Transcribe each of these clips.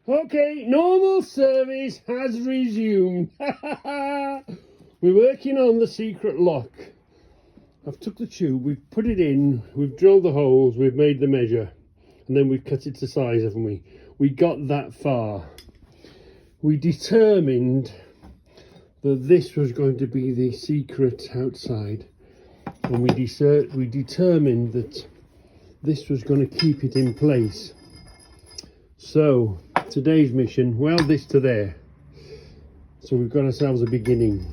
Okay, normal service has resumed. We're working on the secret lock. I've took the tube, we've put it in, we've drilled the holes, we've made the measure, and then we've cut it to size, haven't we? We got that far. We determined that this was going to be the secret outside, and we determined that this was going to keep it in place. So today's mission, weld this to there. So we've got ourselves a beginning.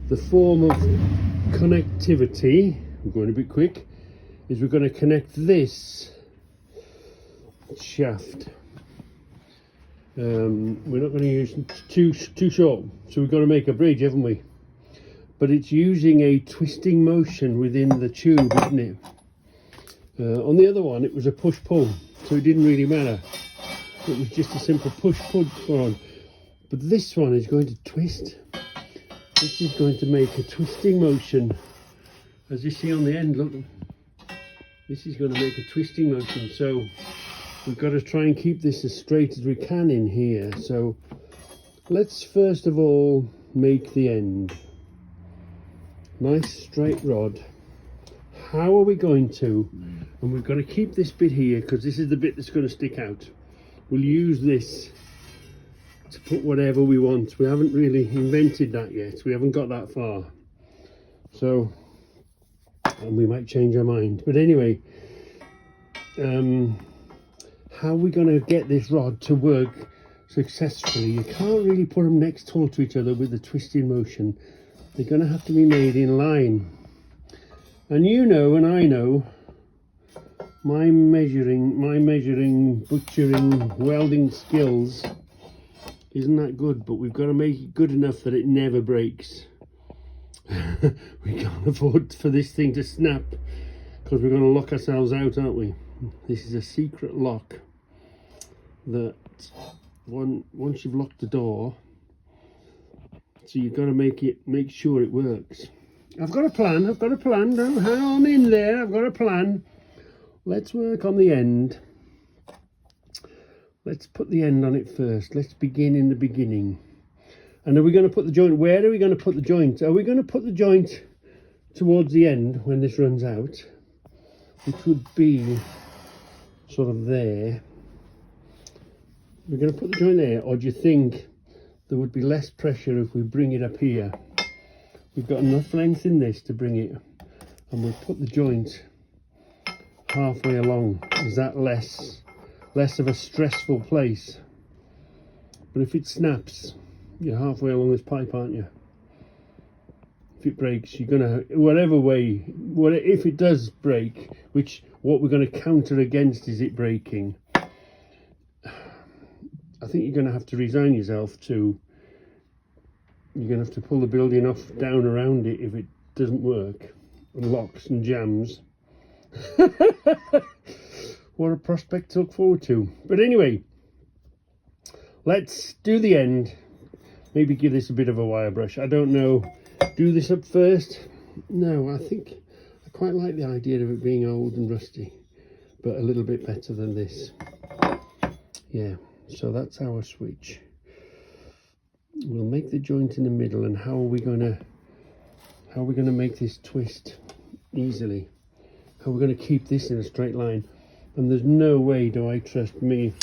The form of connectivity, we're going a bit quick, is we're going to connect this shaft. We're not going to use too short, so we've got to make a bridge, haven't we? But it's using a twisting motion within the tube, isn't it? On the other one, it was a push-pull, so it didn't really matter. It was just a simple push-pull on. But this one is going to twist. This is going to make a twisting motion, as you see on the end. Look, this is going to make a twisting motion. So we've got to try and keep this as straight as we can in here. So let's first of all make the end. Nice straight rod. How are we going to? And we've got to keep this bit here because this is the bit that's going to stick out. We'll use this to put whatever we want. We haven't really invented that yet. We haven't got that far. So, and we might change our mind. But anyway, how are we going to get this rod to work successfully? You can't really put them next door to each other with the twisting motion. They're going to have to be made in line. And you know, and I know, my measuring, butchering, welding skills isn't that good, but we've got to make it good enough that it never breaks. We can't afford for this thing to snap because we're going to lock ourselves out, aren't we? This is a secret lock that once you've locked the door, so you've got to make sure it works. I've got a plan. Don't hang on in there. I've got a plan. Let's work on the end. Let's put the end on it first. Let's begin in the beginning. And are we going to put the joint? Where are we going to put the joint? Are we going to put the joint towards the end when this runs out? Which would be sort of there. We're going to put the joint there, or do you think there would be less pressure if we bring it up here? We've got enough length in this to bring it, and we'll put the joint halfway along. Is that less of a stressful place? But if it snaps, you're halfway along this pipe, aren't you? If it breaks, you're gonna, whatever way, if it does break, what we're going to counter against is it breaking. I think you're going to have to resign yourself to, you're going to have to pull the building off down around it if it doesn't work, and locks and jams. What a prospect to look forward to. But anyway, let's do the end. Maybe give this a bit of a wire brush. I don't know. Do this up first. No, I think I quite like the idea of it being old and rusty, but a little bit better than this. Yeah, so that's our switch. We'll make the joint in the middle, and how are we going to make this twist easily? How are we going to keep this in a straight line? And there's no way do I trust me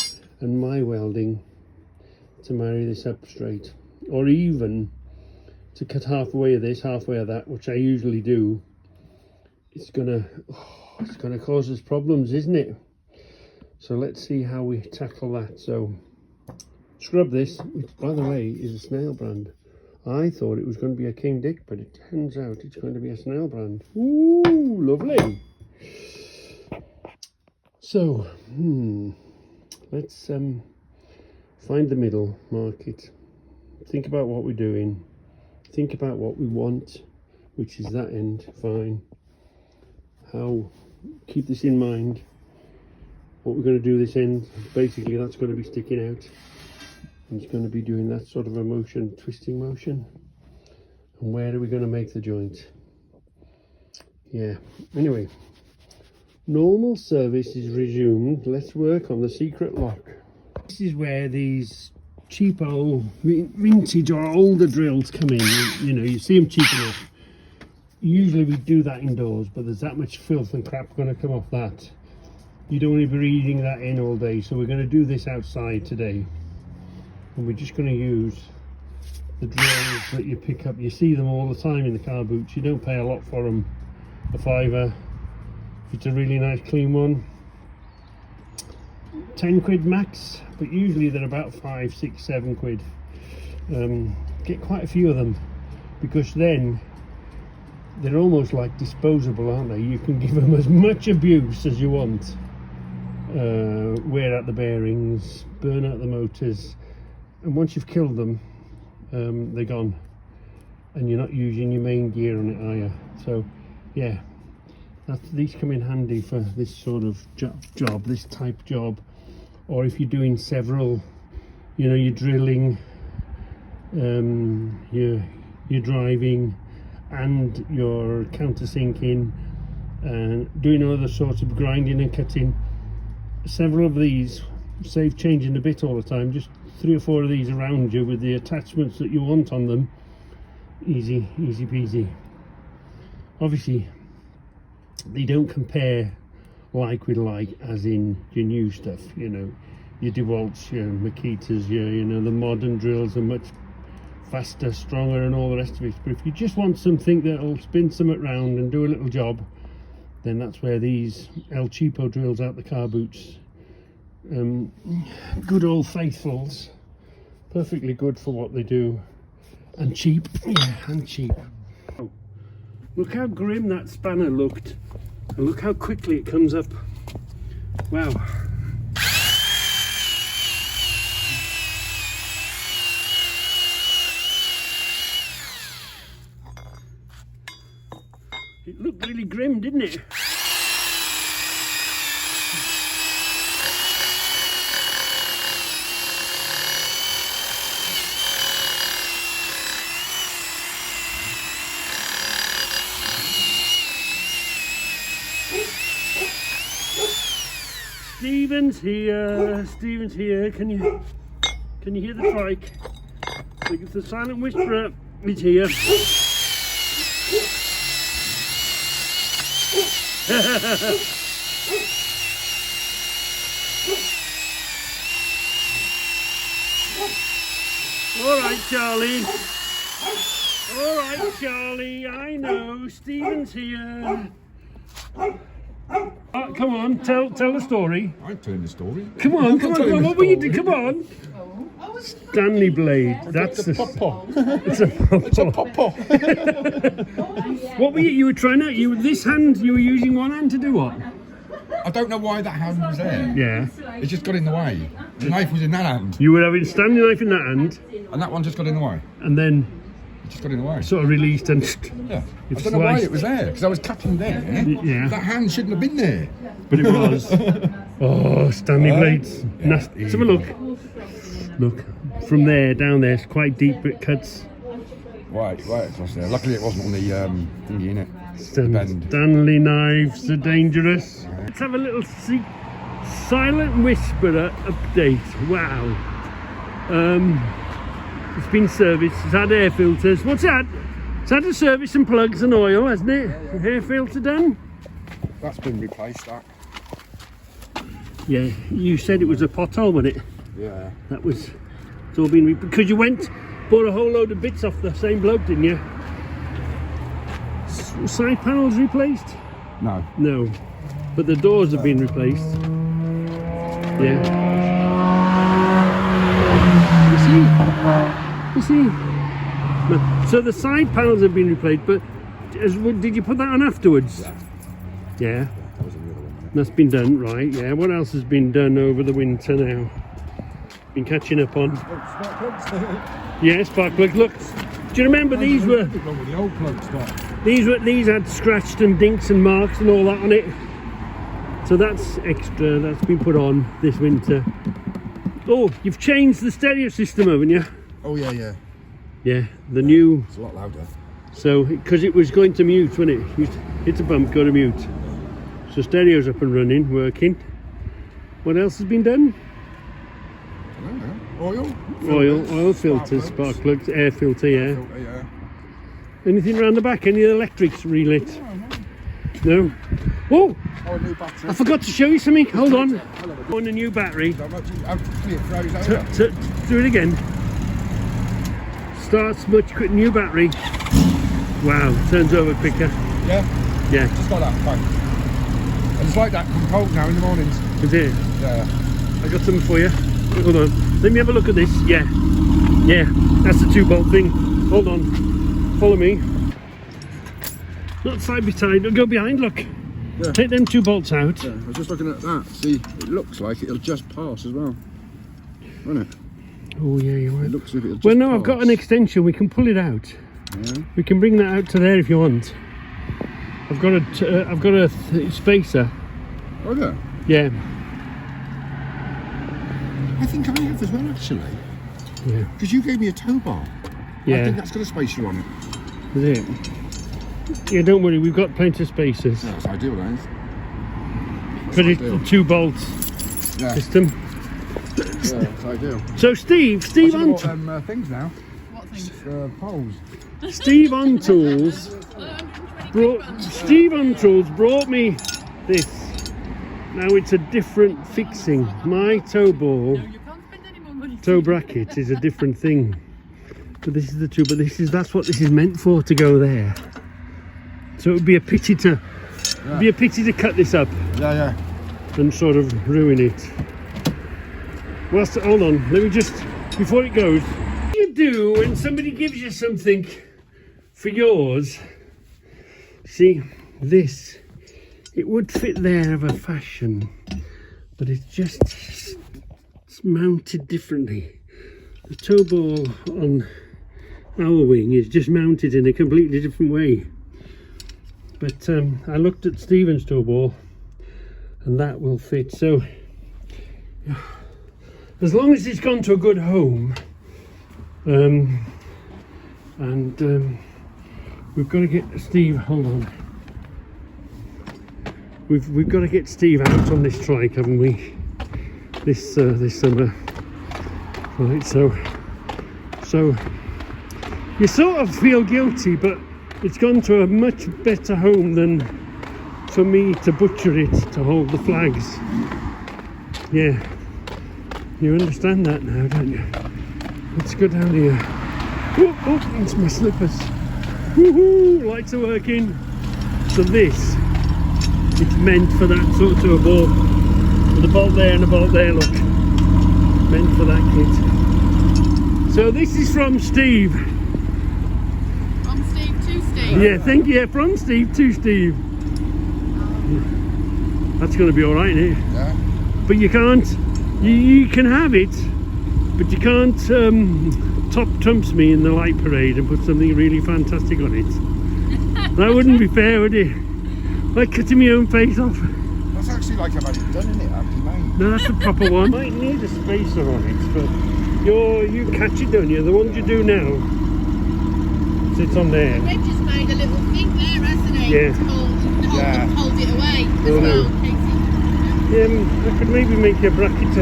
and my welding to marry this up straight, or even to cut halfway of this, halfway of that, which I usually do. It's gonna cause us problems, isn't it? So let's see how we tackle that. So scrub this, which by the way is a snail brand. I thought it was going to be a King Dick, but it turns out it's going to be a snail brand. Ooh, lovely. So, let's find the middle, mark it, think about what we're doing, think about what we want, which is that end, fine. How, keep this in mind, what we're going to do this end, basically that's going to be sticking out, and it's going to be doing that sort of a motion, twisting motion. And where are we going to make the joint? Yeah, anyway. Normal service is resumed. Let's work on the secret lock. This is where these cheap old vintage or older drills come in. You know, you see them cheap enough. Usually we do that indoors, but there's that much filth and crap going to come off that. You don't want to be reading that in all day, so we're going to do this outside today. And we're just going to use the drills that you pick up. You see them all the time in the car boots. You don't pay a lot for them. A £5 if it's a really nice clean one. 10 quid max, but usually they're about 5, 6, 7 quid. Get quite a few of them, because then they're almost like disposable, aren't they? You can give them as much abuse as you want. Wear out the bearings, burn out the motors, and once you've killed them, they're gone, and you're not using your main gear on it, are you? So yeah, these come in handy for this sort of job, this type job, or if you're doing several, you know, you're drilling, you're driving, and you're countersinking and doing other sorts of grinding and cutting. Several of these save changing a bit all the time. Just 3 or 4 of these around you with the attachments that you want on them. Easy peasy. Obviously they don't compare like with like, as in your new stuff, you know, your DeWalt's, your Makitas, you know, the modern drills are much faster, stronger and all the rest of it. But if you just want something that'll spin something around and do a little job, then that's where these El Cheapo drills out the car boots. Good old faithfuls, perfectly good for what they do, and cheap. Yeah, and cheap. Oh, look how grim that spanner looked, and look how quickly it comes up. Wow. It looked really grim, didn't it? Stephen's here. Can you hear the trike? The silent whisperer is here. All right, Charlie. All right, Charlie. I know. Stephen's here. Oh, come on, tell the story. I'm telling the story. Come on. What were you doing? Come on. Stanley blade. That's a pop-pop. It's a pop-pop. What were you were trying out? This hand, you were using one hand to do what? I don't know why that hand was there. Yeah. It just got in the way. The knife was in that hand. You were having Stanley knife in that hand. And that one just got in the way. And then it just got in the way. Sort of released and yeah. I don't know why it was there, because I was cutting there. Yeah. That hand shouldn't have been there. But it was. Oh, Stanley blades. Let's have a look. Look, from there, down there, it's quite deep, but it cuts. Right across there. Luckily it wasn't on the thingy, innit? Stanley knives are dangerous. Yeah. Let's have a little silent whisperer update. Wow. It's been serviced, it's had air filters. What's that? It's had a service and plugs and oil, hasn't it? Yeah. Air filter done? That's been replaced, that. Yeah, you said it was a pothole, wasn't it? Yeah. That was, it's all been, because you bought a whole load of bits off the same bloke, didn't you? Side panels replaced? No. No. But the doors have been replaced. Yeah. You see? No. So the side panels have been replaced, but did you put that on afterwards? Yeah. That was another one. That's been done, right? Yeah. What else has been done over the winter now? Been catching up on. Spark plugs. Yeah, spark plugs. Look, do you remember these were? The old plugs. These had scratched and dinks and marks and all that on it. So that's extra. That's been put on this winter. Oh, you've changed the stereo system, haven't you? Oh yeah. Yeah, the new. It's a lot louder. So, because it was going to mute, wasn't it? Hit a bump, go to mute. So So stereo's up and running, working. What else has been done? Oil. Oil filters, spark plugs, air filter, yeah. Filter, yeah. Anything around the back? Any electrics relit? No. Oh! Oh, a new battery. I forgot to show you something. Hold on. On a new battery. Do it again. Starts much quicker. New battery. Wow, turns over quicker. Yeah? Yeah. Just got that, thanks. And it's like that from cold now in the mornings. Is it? Yeah. I got something for you. Hold on. Let me have a look at this. Yeah. Yeah, that's the 2-bolt thing. Hold on. Follow me. Not side by side. Go behind, look. Yeah. Take them 2 bolts out. Yeah, I was just looking at that. See, it looks like it'll just pass as well. Won't it? Oh, yeah, you're right. It looks as if it'll just Well, no, pass. I've got an extension. We can pull it out. Yeah. We can bring that out to there if you want. I've got a spacer. Oh, yeah. Yeah. I think I have as well, actually. Yeah. Because you gave me a tow bar. Yeah. I think that's got a spacer on it. Is it? Yeah, don't worry. We've got plenty of spacers. Yeah, that's ideal, that is. For the 2-bolt Yeah. system. Yeah, that's ideal. So Steve on things now. What thing? Poles. Steve on Tools brought me this. Now it's a different fixing. My tow ball, You can't spend any more money. tow bracket is a different thing. But this is the two. But that's what this is meant for, to go there. So it would be a pity to cut this up Yeah. and sort of ruin it. Well, hold on. Let me just, before it goes, what do you do when somebody gives you something for yours? See, this, it would fit there of a fashion, but it's mounted differently. The tow ball on our wing is just mounted in a completely different way. But I looked at Stephen's tow ball and that will fit. So as long as it's gone to a good home, we've got to get Steve, hold on. We've got to get Steve out on this trike, haven't we? This summer. Right, so you sort of feel guilty, but it's gone to a much better home than for me to butcher it to hold the flags. Yeah, you understand that now, don't you? Let's go down here. Oh, it's my slippers. Woohoo! Lights are working. So this, it's meant for that sort of a ball. With a bolt there and a bolt there, look. Meant for that kit. So this is from Steve. From Steve to Steve. Yeah, thank you. Yeah, from Steve to Steve. That's going to be all right, isn't it? Yeah. But you can't. You can have it, but you can't top trumps me in the light parade and put something really fantastic on it. That wouldn't be fair, would it? Like cutting my own face off. That's actually like I've had it done, isn't it? Actually made. No, that's the proper one. Might need a spacer on it, but you catch it, don't you? The ones you do now sits on there. Reg just made a little thing there, hasn't he? Yeah. To hold it away as Oh, no. well. I could maybe make a bracket.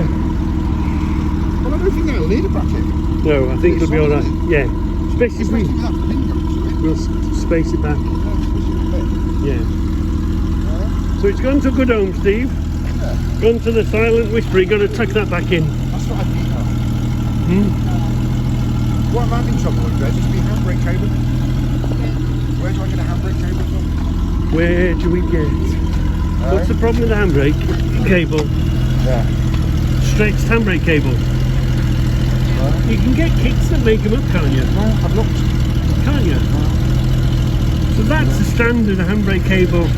Well, I don't think that'll need a bracket. No, I think it'll be all right. Yeah, especially if Especially with that pin going through it. we'll space it back. Yeah, Yeah. So it's gone to a good home, Steve. yeah. Gone to the silent whisper. You're going to tuck that back in. That's what I think of. Hmm? What I'm having trouble with, Reg, is the handbrake cable. Where do I get a handbrake cable from? Where do we get? What's the problem with the handbrake cable? Yeah. Stretched handbrake cable. You can get kits that make them up, can't you? No, I've looked. Can't you? So that's the standard handbrake cable.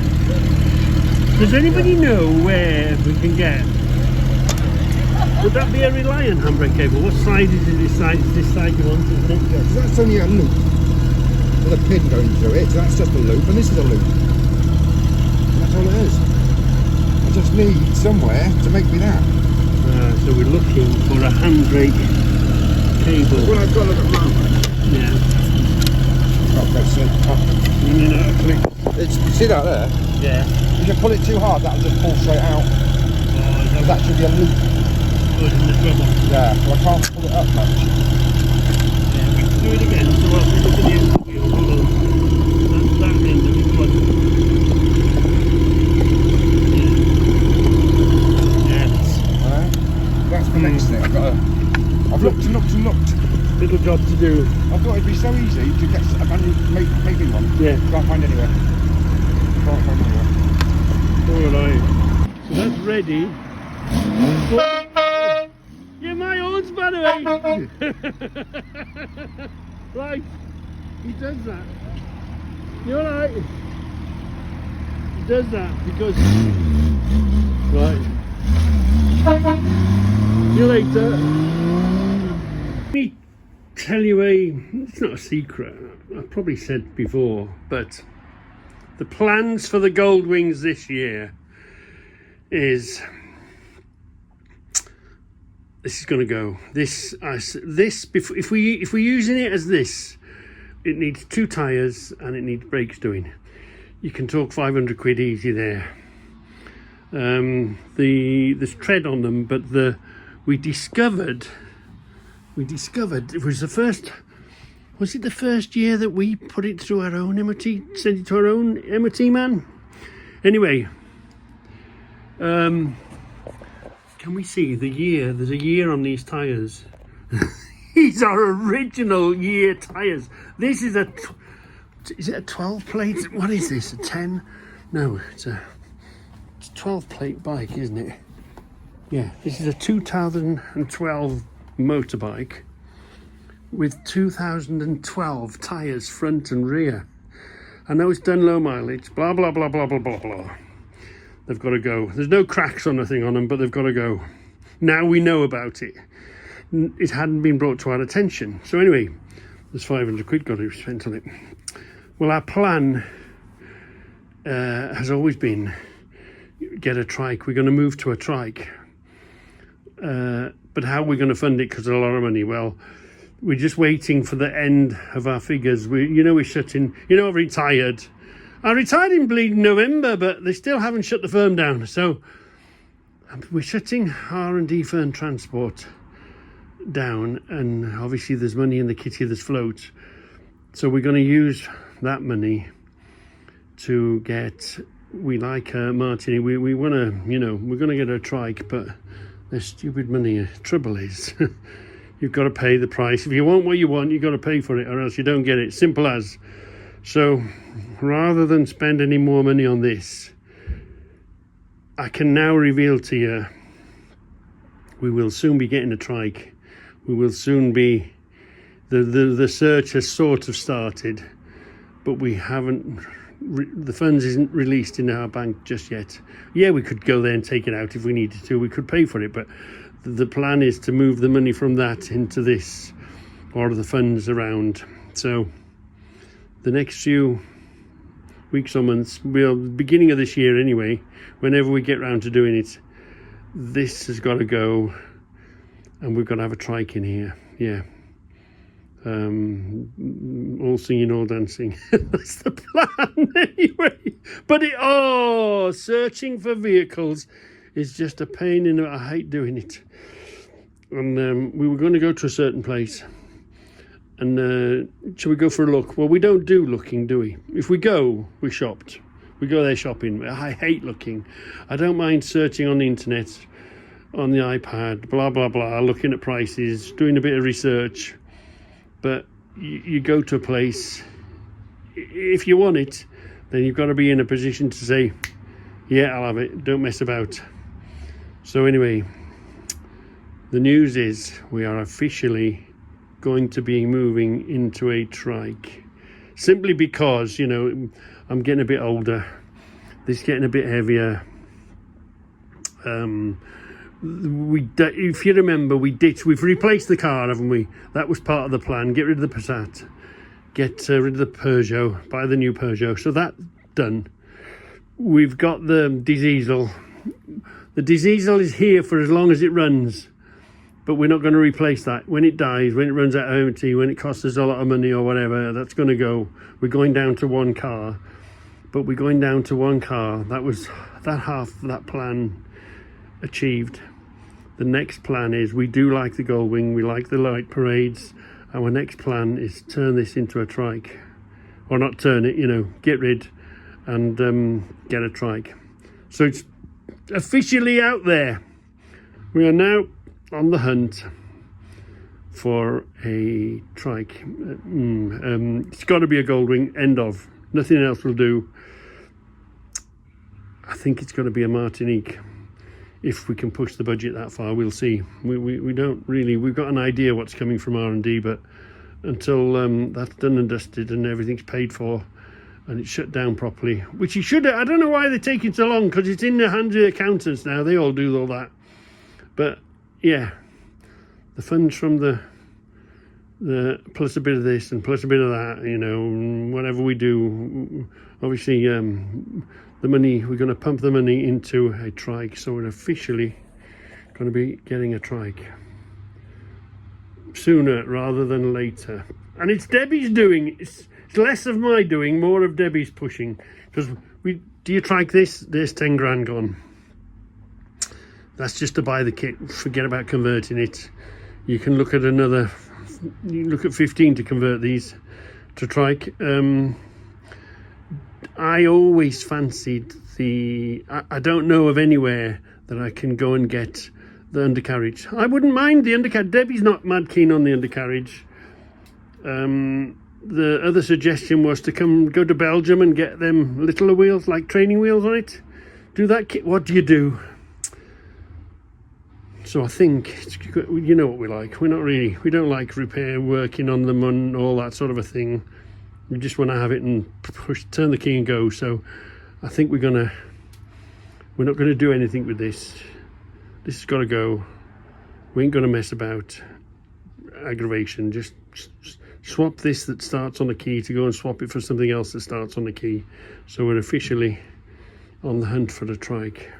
Does anybody know where we can get? Would that be a Reliant handbrake cable? What side is it? This side you want, isn't it? Yeah, so that's only a loop with a pin going through it. So that's just a loop, and this is a loop. And that's all it is. I just need somewhere to make me that. So we're looking for a handbrake cable. Well, I've got to look at mine. Yeah. not go sit. You know, click. It's, see that there? Yeah. If you pull it too hard, that'll just pull straight out. There's actually be a loop. Good in the trouble. Yeah, so I can't pull it up much. Yeah, we can do it again. So I'll look at the end of the wheel. Hold on. That's that end of it. Good. Yeah. Yes. Alright. That's the next thing. I've looked and looked and looked. Little job to do. I thought it'd be so easy to get a manual maybe one. Yeah. Can't find anywhere. Can't find anywhere. Alright. So that's ready. Yeah, my horns, by the way. Right. He does that. You're right. He does that because. Right. See you later. Let me tell you it's not a secret, I've probably said before, but the plans for the Goldwings this year is this is going to go this if we're using it as this, it needs 2 tires and it needs brakes doing. You can talk 500 quid easy there. There's tread on them, but we discovered it was the first year that we put it through our own MOT, sent it to our own MOT man. Anyway, can we see the year? There's a year on these tyres. These are original year tyres. This is is it a 12 plate? What is this, a 10? No, it's a 12 plate bike, isn't it? Yeah, this is a 2012 motorbike with 2012 tyres front and rear. I know it's done low mileage, blah blah blah blah blah blah blah. They've got to go. There's no cracks on the thing on them, but they've got to go. Now we know about it. It hadn't been brought to our attention. So anyway, there's 500 quid got to be spent on it. Well, our plan has always been get a trike. We're going to move to a trike. But how we're going to fund it, because a lot of money. Well, we're just waiting for the end of our figures. We're shutting. I've retired. I retired in bleeding November, but they still haven't shut the firm down. So we're shutting R&D Fern Transport down, and obviously there's money in the kitty that's float. So we're going to use that money to get. We like Martini. We want to. We're going to get a trike, but there's stupid money. Trouble is, you've got to pay the price. If you want what you want, you've got to pay for it, or else you don't get it. Simple as. So rather than spend any more money on this, I can now reveal to you, we will soon be getting a trike. We will soon be, the search has sort of started, but we haven't, the funds isn't released in our bank just yet. Yeah, we could go there and take it out if we needed to. We could pay for it, but the plan is to move the money from that into this, or the funds around. So the next few weeks or months, beginning of this year anyway, whenever we get round to doing it, this has got to go, and we've got to have a trike in here. Yeah. All singing, all dancing. That's the plan anyway. But searching for vehicles is just a pain in the. I hate doing it. And we were going to go to a certain place. And shall we go for a look? Well, we don't do looking, do we? If we go, we shopped. We go there shopping. I hate looking. I don't mind searching on the internet, on the iPad, blah, blah, blah, looking at prices, doing a bit of research. But you go to a place, if you want it, then you've got to be in a position to say, yeah, I'll have it. Don't mess about. So anyway, the news is we are officially going to be moving into a trike, simply because I'm getting a bit older, this is getting a bit heavier. If you remember, we've replaced the car, haven't we? That was part of the plan. Get rid of the Passat, get rid of the Peugeot, buy the new Peugeot. So that's done. We've got the diesel. The diesel is here for as long as it runs, but we're not going to replace that. When it dies, when it runs out of MOT, when it costs us a lot of money or whatever, that's going to go. We're going down to one car, but we're going down to one car. That was that half of that plan achieved. The next plan is, we do like the Goldwing, we like the light parades. Our next plan is turn this into a trike, or not turn it, you know, get rid and get a trike. So it's officially out there. We are now on the hunt for a trike. It's got to be a Goldwing, end of. Nothing else will do. I think it's got to be a Martinique. If we can push the budget that far, we'll see. We don't really, we've got an idea what's coming from R&D, but until that's done and dusted and everything's paid for and it's shut down properly, which it should, I don't know why they're taking so long, because it's in the hands of the accountants now. They all do all that. But yeah, the funds from the plus a bit of this and plus a bit of that, you know, whatever we do, obviously the money, we're going to pump the money into a trike, so we're officially going to be getting a trike sooner rather than later. And it's Debbie's doing, it's less of my doing, more of Debbie's pushing, because do you trike this? There's 10 grand gone. That's just to buy the kit. Forget about converting it. You can look at another, you look at 15 to convert these to trike. I always fancied I don't know of anywhere that I can go and get the undercarriage. I wouldn't mind the undercarriage. Debbie's not mad keen on the undercarriage. The other suggestion was to go to Belgium and get them littler wheels, like training wheels on it. Do that kit. What do you do? So I think, you know what we like. We don't like repair, working on them and all that sort of a thing. We just want to have it and turn the key and go. So I think we're not going to do anything with this. This has got to go. We ain't going to mess about. Aggravation. Just swap this that starts on the key to go and swap it for something else that starts on the key. So we're officially on the hunt for the trike.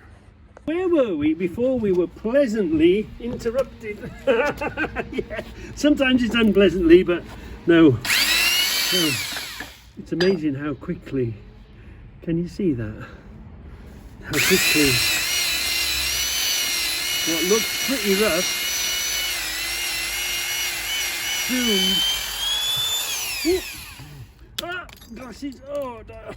Where were we before we were pleasantly interrupted? Yeah. Sometimes it's unpleasantly, but no. It's amazing how quickly, can you see that? How quickly what looks pretty rough soon. Glasses, oh no.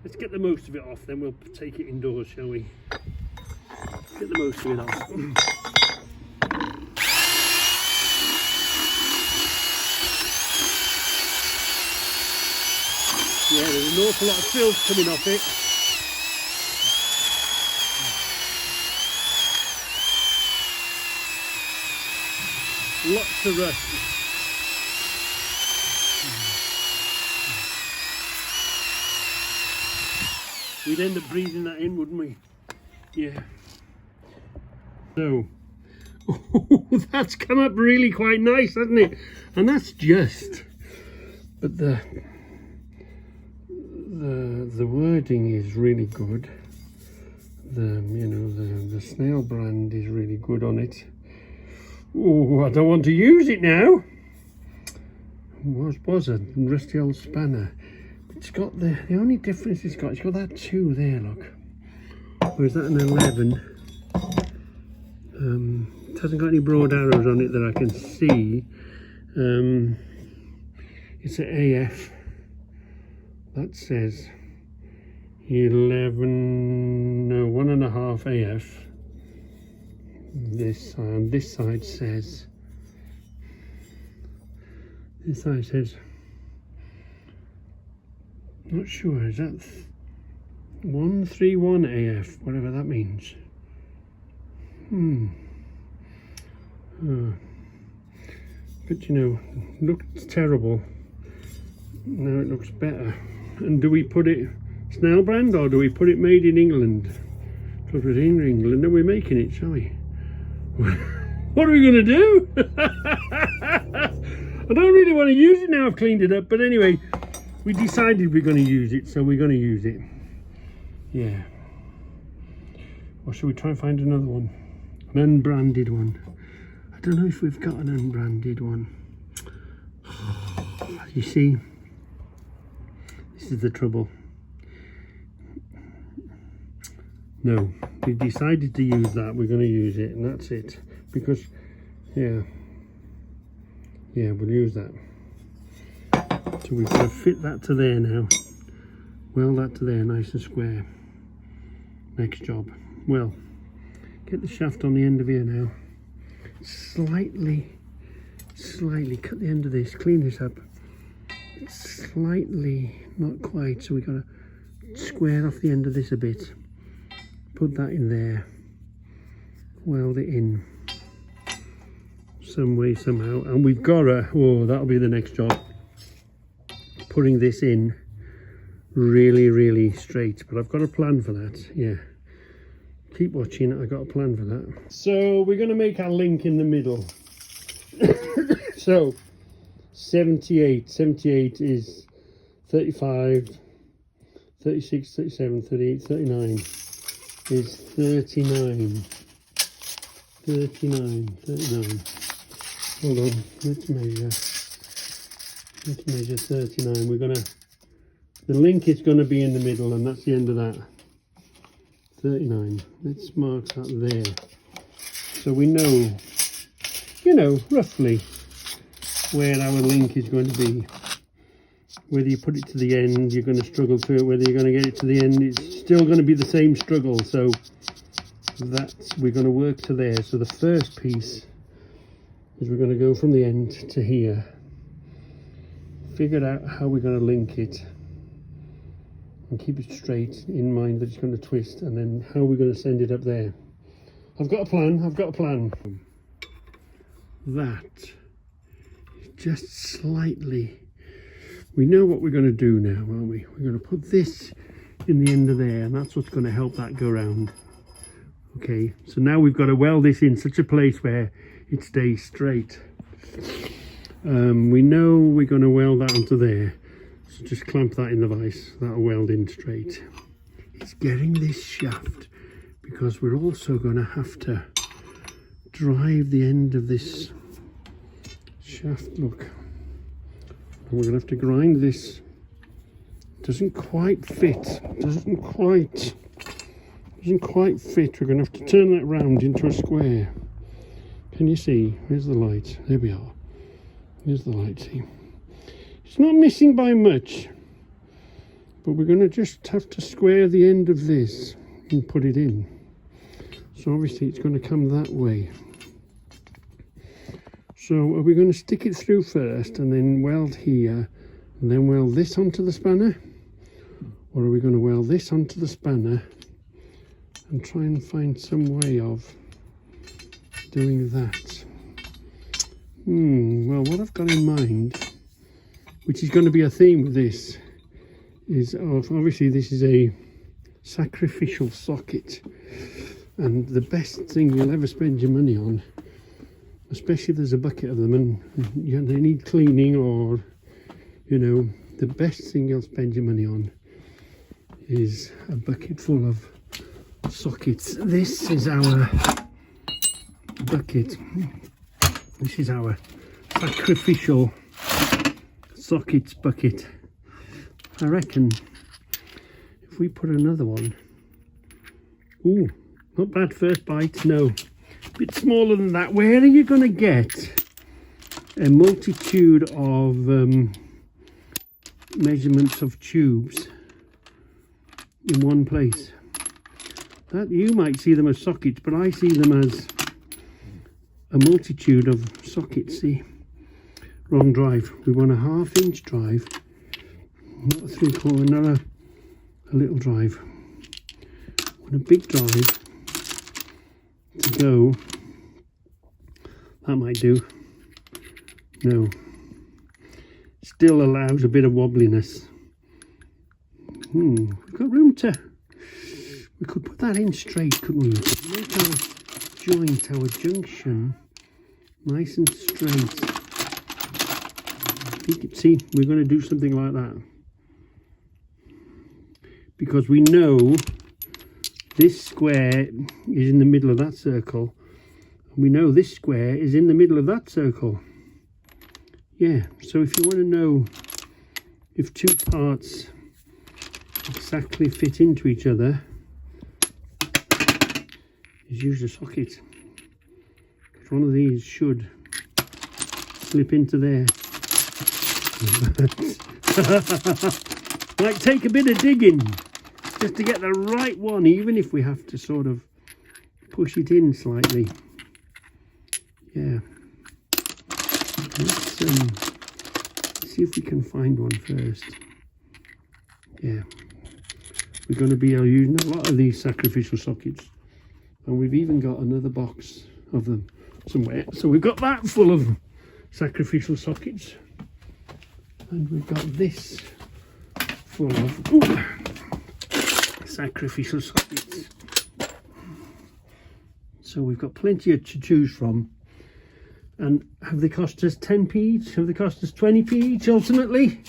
Let's get the most of it off, then we'll take it indoors, shall we? Get the most of it off. Yeah, there's an awful lot of filth coming off it. Lots of rust. We'd end up breathing that in, wouldn't we? Yeah. So, that's come up really quite nice, hasn't it? And that's just, but the wording is really good. The snail brand is really good on it. Oh, I don't want to use it now. Was a rusty old spanner. It's got the only difference it's got that 2 there, look. Or is that an 11? It hasn't got any broad arrows on it that I can see. It's an AF. That says 11, no, 1.5 AF. This side says, not sure, is that 131 AF, whatever that means. But you know, looked terrible. Now it looks better. And do we put it snail brand or do we put it made in England? Because we're in England and we're making it, shall we? What are we going to do? I don't really want to use it now I've cleaned it up, but anyway, we decided we're going to use it, so we're going to use it. Yeah. Or should we try and find another one? An unbranded one. I don't know if we've got an unbranded one. You see, this is the trouble. No, we decided to use that. We're going to use it, and that's it. Because, yeah, we'll use that. So we've got to fit that to there now. Weld that to there, nice and square. Next job. Well, get the shaft on the end of here now. Slightly cut the end of this, clean this up. Slightly, not quite, so we've got to square off the end of this a bit. Put that in there. Weld it in. Some way, somehow. And we've got to, oh, that'll be the next job. Putting this in really straight. But I've got a plan for that, yeah. Keep watching, I've got a plan for that. So we're going to make our link in the middle. So 78 is 35, 36, 37, 38, 39 is 39. Hold on, let's measure 39. We're gonna, the link is gonna be in the middle, and that's the end of that. 39. Let's mark that there, so we know, you know, roughly where our link is going to be. Whether you put it to the end, you're going to struggle through it. Whether you're going to get it to the end, it's still going to be the same struggle. So that's, we're going to work to there. So the first piece is we're going to go from the end to here. Figure out how we're going to link it and keep it straight, in mind that it's going to twist, and then how we're going to send it up there. I've got a plan. That is just slightly, we know what we're going to do now, aren't we? We're going to put this in the end of there, and that's what's going to help that go round. Okay, so now we've got to weld this in such a place where it stays straight. We know we're going to weld that onto there, so just clamp that in the vise. That'll weld in straight. It's getting this shaft, because we're also going to have to drive the end of this shaft, look, and we're going to have to grind this. Doesn't quite fit, doesn't quite fit. We're going to have to turn that round into a square. Can you see? Where's the light? There we are. There's the light, see? It's not missing by much, but we're going to just have to square the end of this and put it in. So obviously it's going to come that way. So are we going to stick it through first and then weld here and then weld this onto the spanner? Or are we going to weld this onto the spanner and try and find some way of doing that? Well, what I've got in mind, which is going to be a theme with this, is obviously this is a sacrificial socket, and the best thing you'll ever spend your money on, especially if there's a bucket of them and they need cleaning, or, you know, the best thing you'll spend your money on is a bucket full of sockets. This is our bucket. This is our sacrificial sockets bucket. I reckon if we put another one, ooh, not bad first bite, no, a bit smaller than that. Where are you going to get a multitude of measurements of tubes in one place? That, you might see them as sockets, but I see them as a multitude of sockets. See, wrong drive. We want a 1/2 inch drive, not a 3/4, not a little drive. We want a big drive to go. That might do. No, still allows a bit of wobbliness. We've got room to, we could put that in straight, couldn't we? Make our joint, our junction, nice and straight. See, we're going to do something like that, because we know this square is in the middle of that circle, And we know this square is in the middle of that circle. Yeah, so if you want to know if two parts exactly fit into each other, is use a socket. Because one of these should slip into there. Might take a bit of digging just to get the right one, even if we have to sort of push it in slightly. Yeah. Let's see if we can find one first. Yeah. We're going to be using a lot of these sacrificial sockets. And we've even got another box of them somewhere. So we've got that full of sacrificial sockets. And we've got this full of sacrificial sockets. So we've got plenty to choose from. And have they cost us 10p each? Have they cost us 20p each ultimately?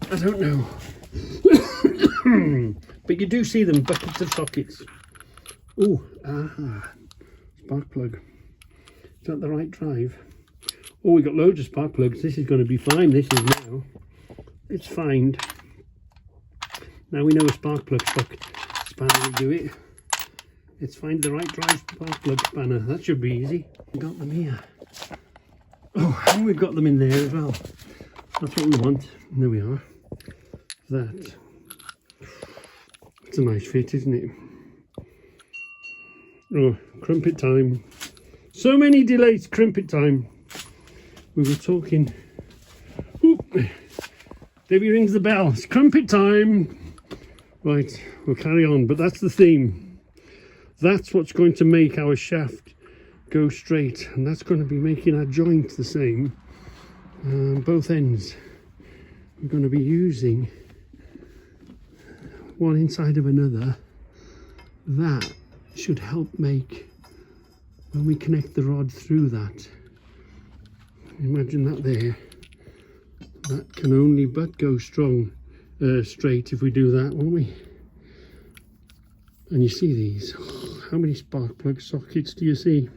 I don't know. But you do see them, buckets of sockets. Oh, spark plug. Is that the right drive? Oh, we got loads of spark plugs. This is going to be fine. This is now. Let's find. Now we know a spark plug spanner will do it. Let's find the right drive spark plug spanner. That should be easy. We got them here. Oh, and we've got them in there as well. That's what we want. And there we are. That. It's a nice fit, isn't it? Oh, crumpet time. So many delays, crumpet time. We were talking. Ooh, Debbie rings the bell. It's crumpet time. Right, we'll carry on, but that's the theme. That's what's going to make our shaft go straight, and that's going to be making our joint the same. Both ends. We're going to be using one inside of another. That should help make, when we connect the rod through that, imagine that there, that can only but go straight if we do that, won't we? And you see these, how many spark plug sockets do you see?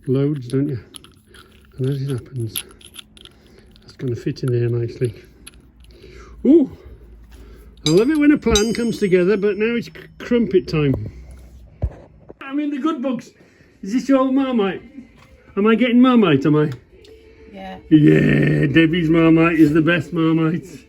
Loads, don't you? And as it happens, that's going to fit in there nicely. Ooh, I love it when a plan comes together, but now it's crumpet time. I'm in the good books. Is this your old Marmite? Am I getting Marmite, am I? Yeah. Yeah, Debbie's Marmite is the best Marmite.